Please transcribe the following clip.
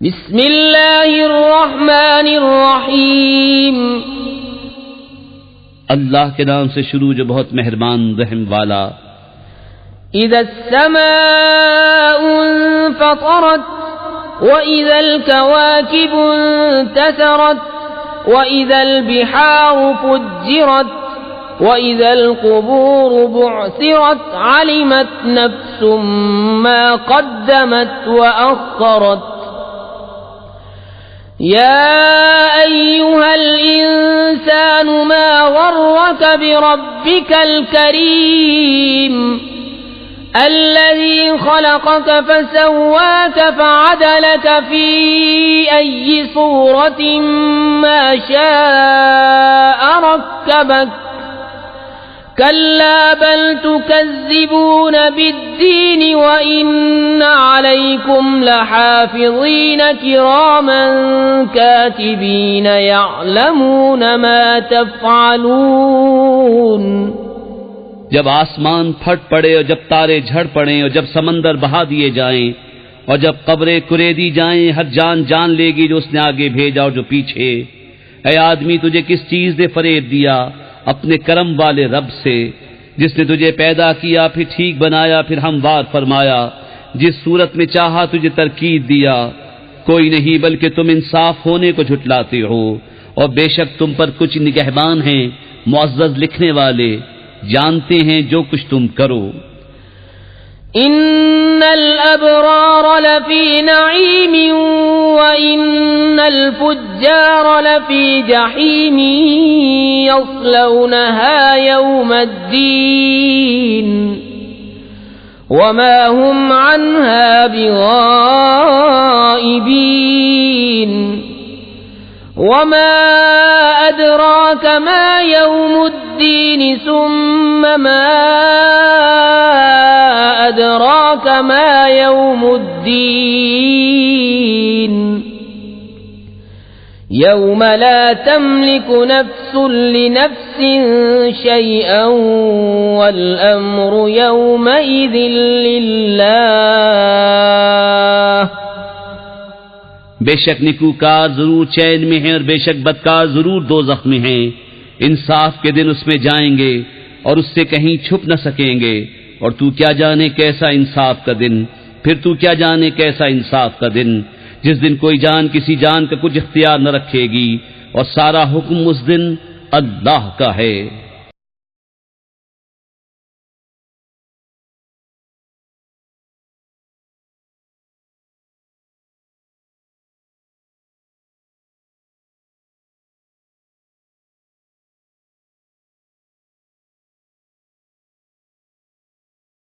बिस्मिल्लाहिर्रहमानिर्रहीम। अल्लाह के नाम से शुरू जो बहुत मेहरबान रहम वाला। इज़्ज़माउ इंफ़तरत व इज़ल कवाकिबु इंतसरत व इज़ल बिहारु फुज्जिरत व इज़ल क़ुबूरु बुअसिरत अलिमत नफ्सुम मा क़द्दमत व अख़रत। या अय्युहल इंसानु मा गर्रक बिरब्बिकल करीम अल्लज़ी खलक़क फसव्वाक फअदलक फ़ी अय्यि सूरतिन मा शाअ रक्कबक। कल्ला बल तुकज़्ज़िबून बिद्दीन व इन्न अलैकुम लहाफ़िज़ीन किरामन कातिबीन यअलमून मा तफ़अलून। जब आसमान फट पड़े और जब तारे झड़ पड़े और जब समंदर बहा दिए जाएं और जब कब्रें कुरेदी जाएं, हर जान जान लेगी जो उसने आगे भेजा और जो पीछे। ऐ आदमी, तुझे किस चीज ने फरेब दिया? अपने करम वाले रब से, जिसने तुझे पैदा किया, फिर ठीक बनाया, फिर हमवार फरमाया, जिस सूरत में चाहा तुझे तरकीब दिया। कोई नहीं बल्कि तुम इंसाफ होने को झुटलाते हो, और बेशक तुम पर कुछ निगहबान हैं, मुअज़्ज़ज़ लिखने वाले, जानते हैं जो कुछ तुम करो। इन्नल अबरार लफी नईमिन व इन्नल फुज्जार लफी जहीम यस्लौनहा यौमद्दीन वमा हुम अन्हा बिगाइबीन। वमा अदराक मा यौमुद्दीन सुम्मा मा अदराक मा यौमुद्दीन यौम ला तमलिकु नफ्सुन लिनफ्सिन शैअन वल अम्रु यौमइज़िन लिल्लाह। बेशक निकूकार जरूर चैन में हैं और बेशक बदकार जरूर दोज़ख में हैं। इंसाफ के दिन उसमें जाएंगे और उससे कहीं छुप न सकेंगे। और तू क्या जाने कैसा इंसाफ का दिन, फिर तू क्या जाने कैसा इंसाफ का दिन, जिस दिन कोई जान किसी जान का कुछ इख्तियार न रखेगी और सारा हुक्म उस दिन अल्लाह का है।